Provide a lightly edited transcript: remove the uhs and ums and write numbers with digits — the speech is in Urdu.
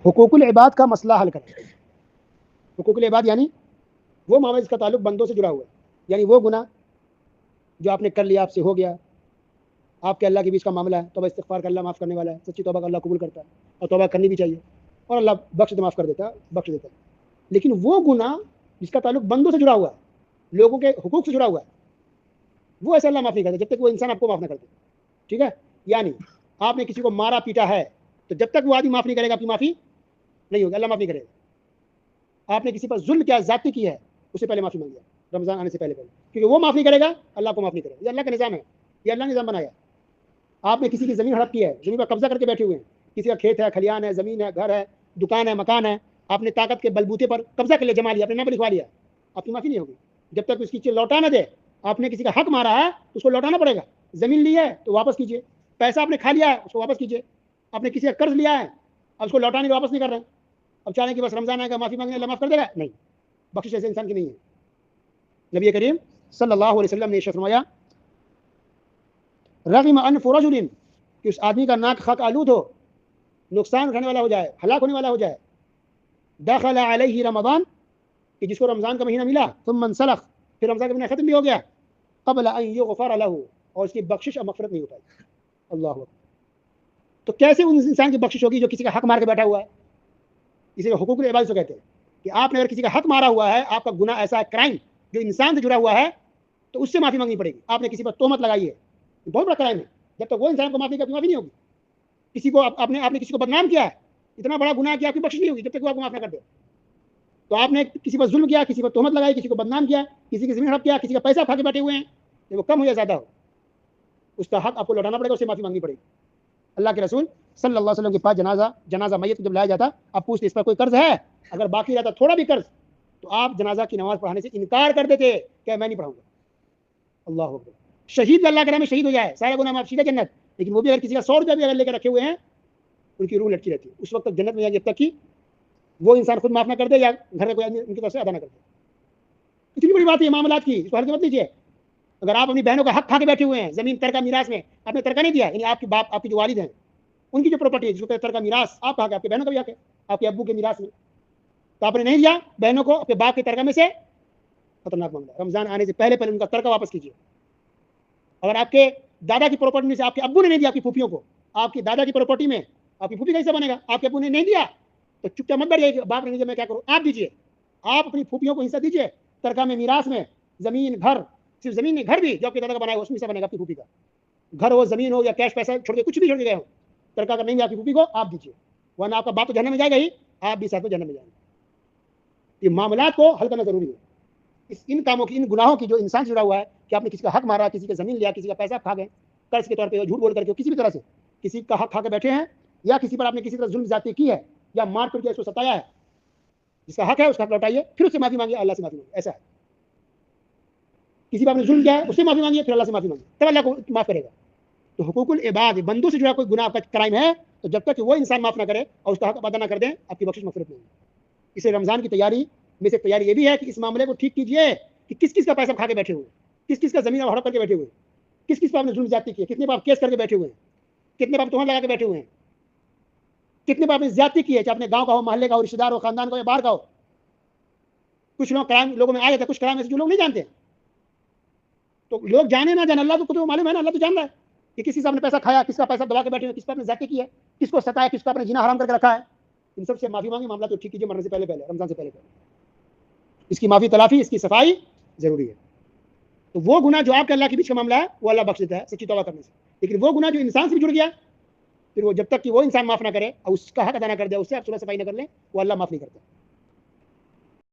حقوق العباد کا مسئلہ حل کریں. حقوق العباد یعنی وہ معاملہ جس کا تعلق بندوں سے جڑا ہوا ہے, یعنی وہ گناہ جو آپ نے کر لیا, آپ سے ہو گیا, آپ کے اللہ کے بیچ کا معاملہ ہے. توبہ استغفار کا اللہ معاف کرنے والا ہے, سچی توبہ کا اللہ قبول کرتا ہے, اور توبہ کرنی بھی چاہیے, اور اللہ بخش معاف کر دیتا ہے, بخش دیتا ہے. لیکن وہ گناہ جس کا تعلق بندوں سے جڑا ہوا ہے, لوگوں کے حقوق سے جڑا ہوا ہے, وہ ایسا اللہ معاف نہیں کرتا جب تک وہ انسان آپ کو معاف نہ کرتے. ٹھیک ہے, یعنی آپ نے کسی کو مارا پیٹا ہے, تو جب تک وہ آدمی معاف نہیں کرے گا آپ کی معافی نہیں ہوگی, اللہ معاف نہیں کرے گا. آپ نے کسی پر ظلم کیا, زیادتی کی ہے, اس سے پہلے معافی مانگی رمضان آنے سے پہلے کیونکہ وہ معاف نہیں کرے گا, اللہ کو معاف نہیں کرے گا. یہ اللہ کا نظام ہے, یہ اللہ نے نظام بنایا. آپ نے کسی کی زمین ہڑپ کی ہے, زمین پر قبضہ کر کے بیٹھے ہوئے ہیں, کسی کا کھیت ہے, کھلیان ہے, زمین ہے, گھر ہے, دکان ہے, مکان ہے, آپ نے طاقت کے بلبوتے پر قبضہ کر لیا, جما لیا, اپنے نام پر لکھوا لیا, آپ کی معافی نہیں ہوگی جب تک اس کی چیز لوٹا نہ دے. آپ نے کسی کا حق مارا ہے اس کو لوٹانا پڑے گا. زمین لی ہے تو واپس کیجیے, پیسہ آپ نے کھا لیا ہے اس کو واپس کیجیے, آپ نے کسی کا قرض لیا ہے اب اس کو لوٹانے واپس نہیں کر رہے. اب چاہیں کہ بس رمضان آئے گا معافی مانگنے اللہ معاف کر دے گا, نہیں, بخشش ایسے انسان کی نہیں ہے. نبی کریم صلی اللہ علیہ وسلم نے فرمایا رغم انف رجل, کہ اس آدمی کا ناک خاک آلود ہو, نقصان اٹھانے والا ہو جائے, ہلاک ہونے والا ہو جائے. دخل علیہ رمضان, کہ جس کو رمضان کا مہینہ ملا, ثم انسلخ, پھر رمضان کا مہینہ ختم بھی ہو گیا, قبل ان یغفر له, اور اس کی بخشش اور مغفرت نہیں ہو پائی. اللہ اکبر. تو کیسے اس انسان کی بخشش ہوگی جو کسی کا حق مار کے بیٹھا ہوا ہے؟ اسے حقوق العباد سے کہتے ہیں کہ آپ نے اگر کسی کا حق مارا ہوا ہے, آپ کا گناہ ایسا ہے, کرائم جو انسان سے جڑا ہوا ہے, تو اس سے معافی مانگنی پڑے گی. آپ نے کسی پر تہمت لگائی ہے, بہت بڑا کرائم ہے, جب تک وہ انسان کو معافی کرتی معافی نہیں ہوگی. کسی کو آپ نے کسی کو بدنام کیا ہے, اتنا بڑا گناہ کیا, آپ کی بخشش نہیں ہوگی جب تک وہ آپ کو معاف نہ کر دے. تو آپ نے کسی پر ظلم کیا, کسی پر تہمت لگائی, کسی کو بدنام کیا, کسی کی زمین ہڑپ کیا, کسی کا پیسہ کھا کے بیٹھے ہوئے ہیں, وہ کم ہو یا زیادہ ہو, اس کا حق آپ کو لوٹانا پڑے گا, اس سے معافی مانگنی پڑے گی. اللہ کے رسول صلی اللہ علیہ وسلم کے پاس جنازہ میت جب لایا جاتا, آپ پوچھتے اس پر کوئی قرض ہے, اگر باقی رہتا تھوڑا بھی قرض, تو آپ جنازہ کی نماز پڑھانے سے انکار کر دیتے کہ میں نہیں پڑھاؤں گا. اللہ اکبر. شہید اللہ کرے میں شہید ہو جائے, سارا گناہ معاف, سیدھا جنت. لیکن وہ بھی اگر کسی کا 100 روپیہ بھی اگر لے کے رکھے ہوئے ہیں, ان کی روح لٹکی رہتی ہے, اس وقت تک جنت میں جائیں گے جب تک کہ وہ انسان خود معاف نہ کر دے یا گھر کا کوئی آدمی ان کی طرف سے ادا نہ کر دے. اتنی بڑی بات ہے معاملات کی, اس کو ہلکے مت لیجیے. اگر آپ اپنی بہنوں کا حق کھا کے بیٹھے ہوئے ہیں, زمین ترکہ میراث میں آپ نے ترکہ نہیں دیا, یعنی آپ کے باپ, آپ کے جو والد ہیں, ان کی جو پراپرٹی ہے جس کو ترکہ میراث, آپ کہا کہ آپ کے بہنوں کا بھی حق ہے, آپ کے ابو کے میراث میں, تو آپ نے نہیں دیا بہنوں کو اپنے باپ کے ترکہ میں سے, خطرناک معاملہ. رمضان آنے سے پہلے ان کا ترکہ واپس کیجیے. اگر آپ کے دادا کی پراپرٹی میں سے آپ کے ابو نے نہیں دیا, آپ کی پھوپھیوں کو, آپ کی دادا کی پراپرٹی میں آپ کی پھوپھی کا حصہ بنے گا, آپ کے ابو نے نہیں دیا, تو چپ چاپ مت بیٹھیے کہ باپ نے نہیں دیا میں کیا کروں. آپ دیجیے, آپ اپنی پھوپھیوں کو حصہ دیجیے ترکہ میں, میراث میں. زمین, گھر, صرف زمین نہیں, گھر بھی جو آپ کے دادا کا بنایا ہے اس میں حصہ بنے گا آپ کی پھوپھی کا. گھر ہو, زمین ہو, یا کیش پیسہ چھوڑ کے کچھ بھی چھوڑ کے گئے ہو, ترکہ اگر نہیں دیا آپ کی پھوپھی کو, آپ دیجیے, ورنہ آپ کا باپ تو جہنم میں جائے گا ہی, آپ بھی ساتھ میں جہنم میں جائیں گے. یہ معاملات کو حل کرنا ضروری ہے. ان کاموں کی, ان گناہوں کی جو انسان سے جڑا ہوا ہے, کہ آپ نے کسی کا حق مارا, کسی کا زمین لیا, کسی کا پیسہ کھا گئے قرض کے طور پہ, جھوٹ بول کر کے, کسی بھی طرح سے کسی کا حق کھا کے بیٹھے ہیں, یا کسی پر آپ نے کسی طرح ظلم زیادتی کی ہے, یا مار پیٹ کے اس کو ستایا ہے, جس کا حق ہے اس کا حق لوٹائیے, پھر اس سے معافی مانگیے, اللہ سے معافی مانگیے. ایسا ہے, کسی پر آپ نے ظلم کیا ہے اس سے معافی مانگیے, پھر اللہ سے معافی مانگیے, تب اللہ کو معاف کرے گا. تو حقوق العباد, بندوں سے جڑا کوئی گناہ کا کرائم ہے, تو جب تک کہ وہ انسان معاف نہ کرے اور اس کا حق ادا نہ کر دیں, آپ کی بخشش مغفرت نہیں ہے. اسے رمضان کی تیاری میں سے تیاری یہ بھی ہے کہ اس معاملے کو ٹھیک کیجیے کہ کس کس کا پیسہ کھا کے بیٹھے ہوئے, کس کس کا زمین ہڑپ کر کے بیٹھے ہوئے, کس کس پر آپ نے ظلم زیادتی کی ہے, کتنے پر آپ کیس کر کے بیٹھے ہوئے ہیں, کتنے پر آپ تہمت لگا کے بیٹھے ہوئے ہیں, کتنے پر آپ نے زیادتی کی ہے, چاہے اپنے گاؤں کا ہو, محلے کا ہو, رشتے دار ہو, خاندان کا, یا باہر کا ہو. کچھ لوگ کرائم لوگوں میں آ جاتے ہیں, کچھ کرائم ایسے جو لوگ نہیں جانتے. تو لوگ جانے نہ جانے, اللہ تو معلوم ہے نا, اللہ تو جان رہا ہے کہ کسی سے آپ نے پیسہ کھایا, کس کا پیسہ دبا کے بیٹھے ہوئے, کس پر آپ نے زیادتی کی ہے, کس کو ستایا, کس کو آپ نے جینا حرام کر کے رکھا ہے. ان سب سے معافی مانگی, معاملہ تو ٹھیک کیجیے مرنے سے پہلے, رمضان سے پہلے. اس کی معافی تلافی, اس کی صفائی ضروری ہے. تو وہ گناہ جو آپ کے اللہ کے بیچ کا معاملہ ہے, وہ اللہ بخش دیتا ہے سچی توبہ کرنے سے. لیکن وہ گناہ جو انسان سے جڑ گیا, پھر وہ جب تک کہ وہ انسان معاف نہ کرے اور اس کا حق ادا نہ کر دے, اس سے آپ صلح صفائی نہ کر لیں, وہ اللہ معاف نہیں کرتا.